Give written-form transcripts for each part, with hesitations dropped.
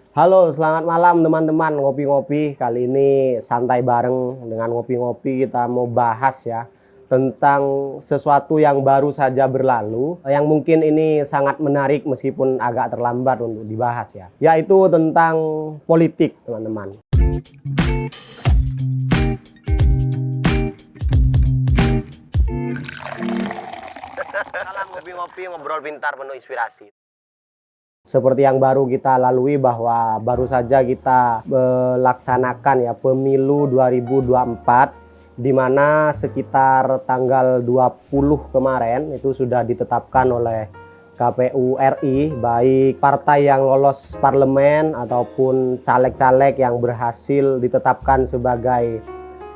Halo, selamat malam teman-teman ngopi-ngopi. Kali ini santai bareng dengan ngopi-ngopi kita mau bahas ya tentang sesuatu yang baru saja berlalu, yang mungkin ini sangat menarik meskipun agak terlambat untuk dibahas ya, yaitu tentang politik, teman-teman. Salam ngopi-ngopi, ngobrol pintar penuh inspirasi. Seperti yang baru kita lalui bahwa baru saja kita melaksanakan ya pemilu 2024, di mana sekitar tanggal 20 kemarin itu sudah ditetapkan oleh KPU RI, baik partai yang lolos parlemen ataupun caleg-caleg yang berhasil ditetapkan sebagai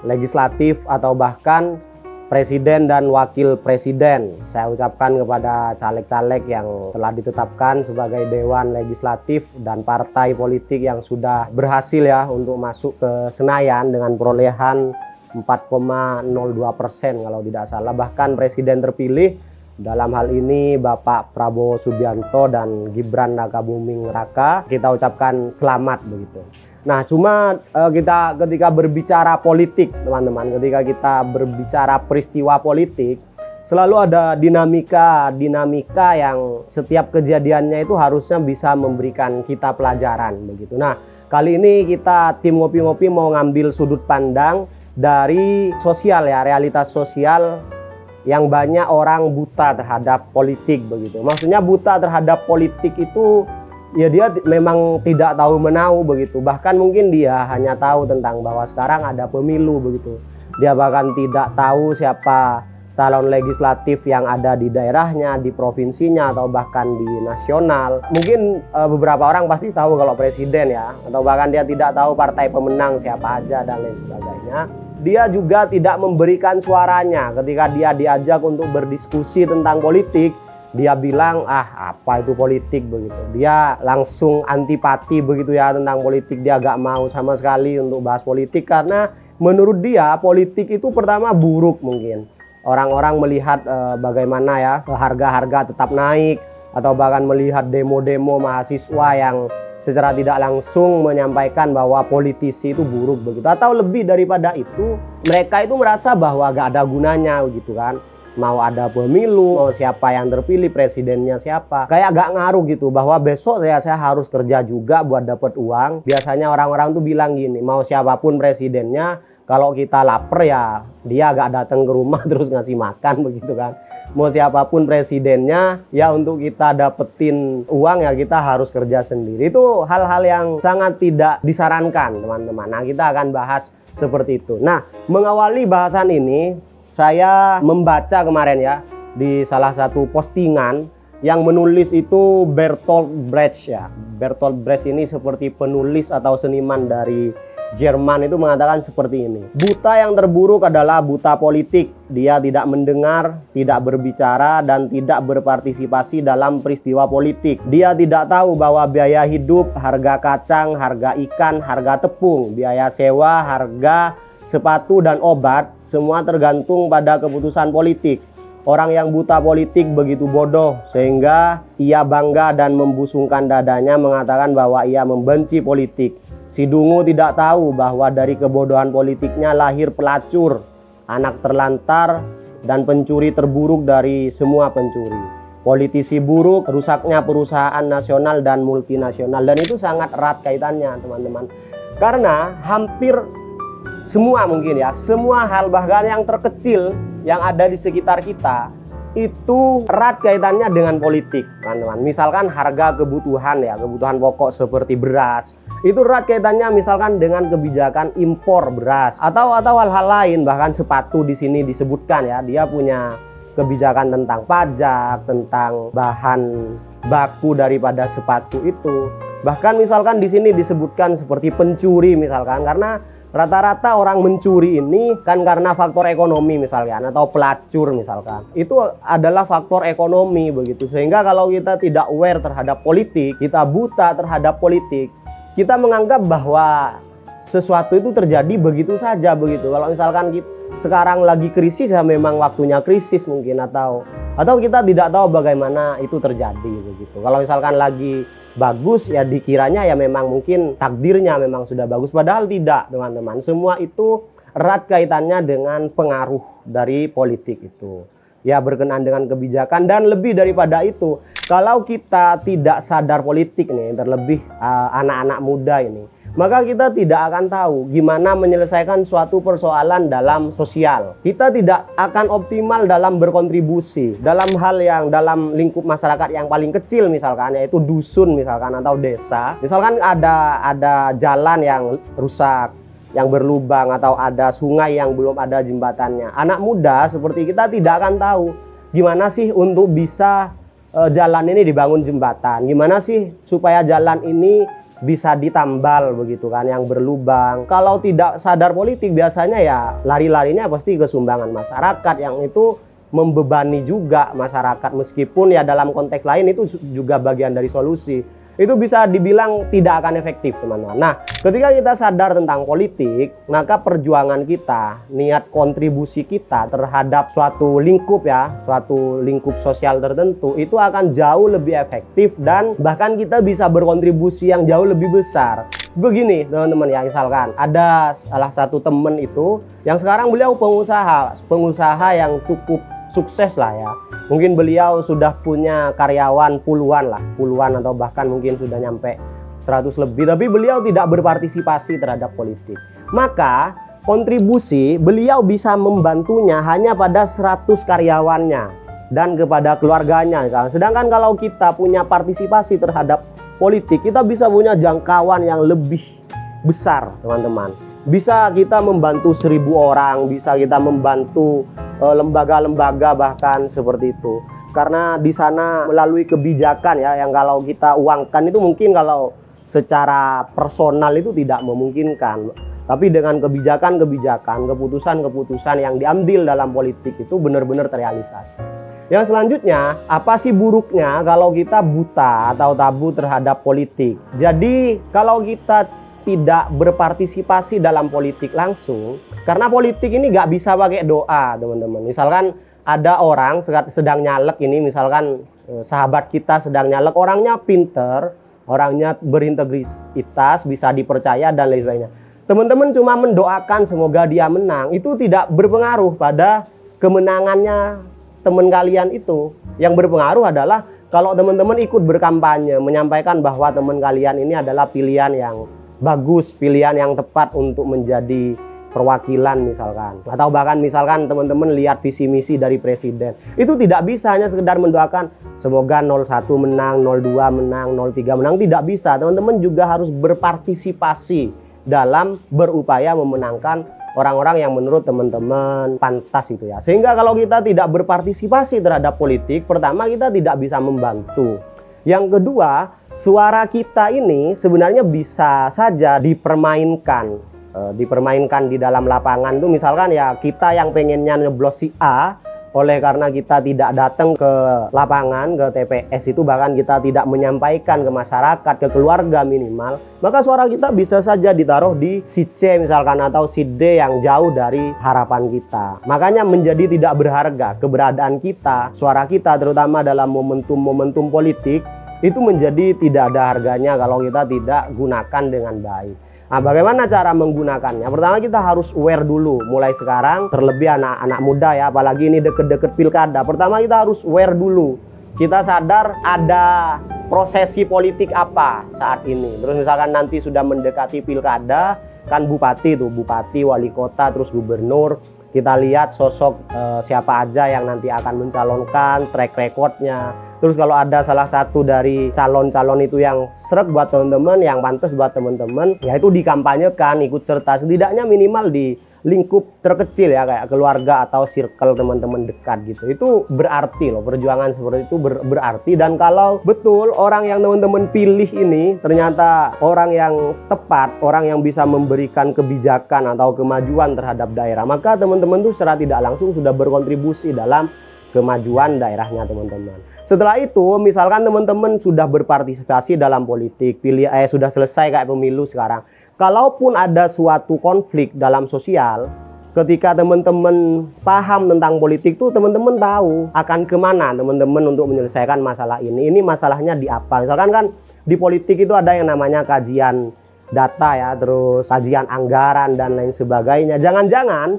legislatif atau bahkan presiden dan wakil presiden. Saya ucapkan kepada caleg-caleg yang telah ditetapkan sebagai dewan legislatif dan partai politik yang sudah berhasil ya untuk masuk ke Senayan dengan perolehan 4,02% kalau tidak salah. Bahkan presiden terpilih dalam hal ini Bapak Prabowo Subianto dan Gibran Rakabuming Raka, kita ucapkan selamat begitu. Nah, cuma kita ketika berbicara politik, teman-teman, ketika kita berbicara peristiwa politik, selalu ada dinamika yang setiap kejadiannya itu harusnya bisa memberikan kita pelajaran begitu. Nah, kali ini kita tim ngopi-ngopi mau ngambil sudut pandang dari sosial ya, realitas sosial yang banyak orang buta terhadap politik begitu. Maksudnya buta terhadap politik itu ya dia memang tidak tahu menau begitu. Bahkan mungkin dia hanya tahu tentang bahwa sekarang ada pemilu begitu. Dia bahkan tidak tahu siapa calon legislatif yang ada di daerahnya, di provinsinya atau bahkan di nasional. Mungkin beberapa orang pasti tahu kalau presiden ya, atau bahkan dia tidak tahu partai pemenang siapa aja dan lain sebagainya. Dia juga tidak memberikan suaranya ketika dia diajak untuk berdiskusi tentang politik. Dia bilang, apa itu politik begitu. Dia langsung antipati begitu ya tentang politik. Dia gak mau sama sekali untuk bahas politik karena menurut dia politik itu pertama buruk mungkin. Orang-orang melihat bagaimana ya harga-harga tetap naik, atau bahkan melihat demo-demo mahasiswa yang secara tidak langsung menyampaikan bahwa politisi itu buruk begitu. Atau lebih daripada itu, mereka itu merasa bahwa gak ada gunanya begitu kan. Mau ada pemilu, mau siapa yang terpilih, presidennya siapa, kayak gak ngaruh gitu, bahwa besok saya harus kerja juga buat dapat uang. Biasanya orang-orang tuh bilang gini, mau siapapun presidennya, kalau kita lapar ya dia gak datang ke rumah terus ngasih makan begitu kan. Mau siapapun presidennya, ya untuk kita dapetin uang ya kita harus kerja sendiri. Itu hal-hal yang sangat tidak disarankan, teman-teman. Nah, kita akan bahas seperti itu. Nah, mengawali bahasan ini, saya membaca kemarin ya di salah satu postingan yang menulis itu Bertolt Brecht ya. Bertolt Brecht ini seperti penulis atau seniman dari Jerman, itu mengatakan seperti ini. Buta yang terburuk adalah buta politik. Dia tidak mendengar, tidak berbicara, dan tidak berpartisipasi dalam peristiwa politik. Dia tidak tahu bahwa biaya hidup, harga kacang, harga ikan, harga tepung, biaya sewa, harga sepatu dan obat, semua tergantung pada keputusan politik. Orang yang buta politik begitu bodoh sehingga ia bangga dan membusungkan dadanya mengatakan bahwa ia membenci politik. Si dungu tidak tahu bahwa dari kebodohan politiknya lahir pelacur, anak terlantar, dan pencuri terburuk dari semua pencuri. Politisi buruk, rusaknya perusahaan nasional dan multinasional. Dan itu sangat erat kaitannya, teman-teman. Karena hampir semua mungkin ya, semua hal bahkan yang terkecil yang ada di sekitar kita itu erat kaitannya dengan politik, teman-teman. Misalkan harga kebutuhan ya, kebutuhan pokok seperti beras, itu erat kaitannya misalkan dengan kebijakan impor beras atau hal-hal lain. Bahkan sepatu di sini disebutkan ya, dia punya kebijakan tentang pajak, tentang bahan baku daripada sepatu itu. Bahkan misalkan di sini disebutkan seperti pencuri misalkan, karena rata-rata orang mencuri ini kan karena faktor ekonomi misalkan, atau pelacur misalkan. Itu adalah faktor ekonomi begitu. Sehingga kalau kita tidak aware terhadap politik, kita buta terhadap politik, kita menganggap bahwa sesuatu itu terjadi begitu saja begitu. Kalau misalkan sekarang lagi krisis ya memang waktunya krisis mungkin, atau atau kita tidak tahu bagaimana itu terjadi begitu. Kalau misalkan lagi bagus ya dikiranya ya memang mungkin takdirnya memang sudah bagus, padahal tidak teman-teman. Semua itu erat kaitannya dengan pengaruh dari politik itu. Ya berkenaan dengan kebijakan, dan lebih daripada itu, kalau kita tidak sadar politik nih, terlebih anak-anak muda ini, maka kita tidak akan tahu gimana menyelesaikan suatu persoalan dalam sosial. Kita tidak akan optimal dalam berkontribusi dalam hal yang dalam lingkup masyarakat yang paling kecil, misalkan yaitu dusun misalkan atau desa. Misalkan ada jalan yang rusak, yang berlubang, atau ada sungai yang belum ada jembatannya. Anak muda seperti kita tidak akan tahu gimana sih untuk bisa jalan ini dibangun jembatan, gimana sih supaya jalan ini bisa ditambal begitu kan yang berlubang. Kalau tidak sadar politik biasanya ya lari-larinya pasti ke sumbangan masyarakat, yang itu membebani juga masyarakat, meskipun ya dalam konteks lain itu juga bagian dari solusi. Itu bisa dibilang tidak akan efektif teman-teman. Nah, ketika kita sadar tentang politik, maka perjuangan kita, niat kontribusi kita terhadap suatu lingkup ya, suatu lingkup sosial tertentu, itu akan jauh lebih efektif, dan bahkan kita bisa berkontribusi yang jauh lebih besar. Begini teman-teman ya, misalkan ada salah satu teman itu yang sekarang beliau pengusaha yang cukup sukses lah ya. Mungkin beliau sudah punya karyawan puluhan atau bahkan mungkin sudah nyampe 100 lebih, tapi beliau tidak berpartisipasi terhadap politik. Maka kontribusi beliau bisa membantunya hanya pada 100 karyawannya dan kepada keluarganya. Sedangkan kalau kita punya partisipasi terhadap politik, kita bisa punya jangkauan yang lebih besar teman-teman. Bisa kita membantu 1000 orang, bisa kita membantu lembaga-lembaga bahkan seperti itu. Karena di sana melalui kebijakan ya, yang kalau kita uangkan itu mungkin kalau secara personal itu tidak memungkinkan. Tapi dengan kebijakan-kebijakan, keputusan-keputusan yang diambil dalam politik itu benar-benar terrealisasi. Yang selanjutnya, apa sih buruknya kalau kita buta atau tabu terhadap politik? Jadi kalau kita tidak berpartisipasi dalam politik langsung, karena politik ini nggak bisa pakai doa teman-teman. Misalkan ada orang sedang nyalek ini, misalkan sahabat kita sedang nyalek, orangnya pinter, orangnya berintegritas, bisa dipercaya dan lain sebagainya. Teman-teman cuma mendoakan semoga dia menang, itu tidak berpengaruh pada kemenangannya teman kalian itu. Yang berpengaruh adalah kalau teman-teman ikut berkampanye, menyampaikan bahwa teman kalian ini adalah pilihan yang bagus, pilihan yang tepat untuk menjadi perwakilan misalkan, atau bahkan misalkan teman-teman lihat visi misi dari presiden, itu tidak bisa hanya sekedar mendoakan semoga 01 menang, 02 menang, 03 menang, tidak bisa. Teman-teman juga harus berpartisipasi dalam berupaya memenangkan orang-orang yang menurut teman-teman pantas itu ya. Sehingga kalau kita tidak berpartisipasi terhadap politik, pertama kita tidak bisa membantu. Yang kedua, suara kita ini sebenarnya bisa saja dipermainkan di dalam lapangan tuh. Misalkan ya kita yang pengennya nyeblos si A, oleh karena kita tidak datang ke lapangan, ke TPS itu, bahkan kita tidak menyampaikan ke masyarakat, ke keluarga minimal, maka suara kita bisa saja ditaruh di si C misalkan, atau si D yang jauh dari harapan kita. Makanya menjadi tidak berharga keberadaan kita, suara kita terutama dalam momentum-momentum politik, itu menjadi tidak ada harganya kalau kita tidak gunakan dengan baik. Nah, bagaimana cara menggunakannya? Pertama kita harus aware dulu, mulai sekarang, terlebih anak-anak muda ya, apalagi ini deket-deket pilkada. Pertama kita harus aware dulu, kita sadar ada prosesi politik apa saat ini. Terus misalkan nanti sudah mendekati pilkada, kan bupati, wali kota, terus gubernur. Kita lihat sosok siapa aja yang nanti akan mencalonkan, track recordnya. Terus kalau ada salah satu dari calon-calon itu yang sreg buat teman-teman, yang pantas buat teman-teman, ya itu dikampanyekan, ikut serta, setidaknya minimal di lingkup terkecil ya, kayak keluarga atau circle teman-teman dekat gitu. Itu berarti loh, perjuangan seperti itu berarti. Dan kalau betul orang yang teman-teman pilih ini ternyata orang yang tepat, orang yang bisa memberikan kebijakan atau kemajuan terhadap daerah, maka teman-teman tuh secara tidak langsung sudah berkontribusi dalam kemajuan daerahnya teman-teman. Setelah itu misalkan teman-teman sudah berpartisipasi dalam politik, sudah selesai kayak pemilu sekarang. Kalaupun ada suatu konflik dalam sosial, ketika teman-teman paham tentang politik tuh teman-teman tahu akan kemana teman-teman untuk menyelesaikan masalah ini. Ini masalahnya di apa? Misalkan kan di politik itu ada yang namanya kajian data ya, terus kajian anggaran dan lain sebagainya. Jangan-jangan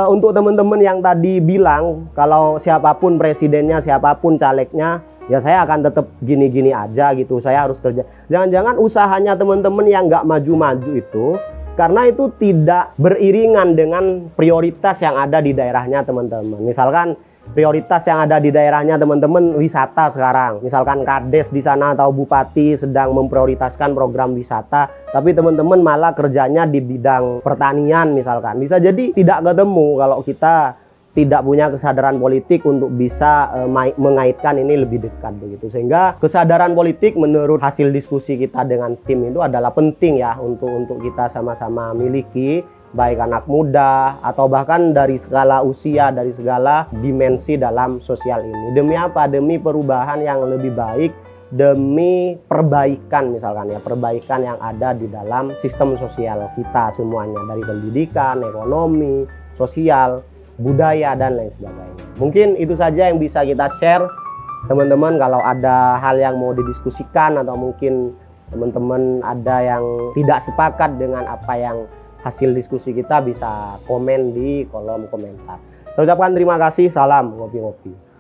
untuk teman-teman yang tadi bilang kalau siapapun presidennya, siapapun calegnya, ya saya akan tetap gini-gini aja gitu, saya harus kerja. Jangan-jangan usahanya teman-teman yang nggak maju-maju itu karena itu tidak beriringan dengan prioritas yang ada di daerahnya teman-teman. Misalkan prioritas yang ada di daerahnya teman-teman wisata sekarang. Misalkan Kades di sana atau Bupati sedang memprioritaskan program wisata, tapi teman-teman malah kerjanya di bidang pertanian misalkan. Bisa jadi tidak ketemu kalau kita tidak punya kesadaran politik untuk bisa mengaitkan ini lebih dekat begitu. Sehingga kesadaran politik menurut hasil diskusi kita dengan tim itu adalah penting ya untuk kita sama-sama miliki, baik anak muda atau bahkan dari segala usia, dari segala dimensi dalam sosial ini. Demi apa? Demi perubahan yang lebih baik, demi perbaikan misalkan ya, perbaikan yang ada di dalam sistem sosial kita semuanya, dari pendidikan, ekonomi, sosial, budaya dan lain sebagainya. Mungkin itu saja yang bisa kita share teman-teman. Kalau ada hal yang mau didiskusikan atau mungkin teman-teman ada yang tidak sepakat dengan apa yang hasil diskusi kita, bisa komen di kolom komentar. Saya ucapkan terima kasih. Salam ngopi-ngopi.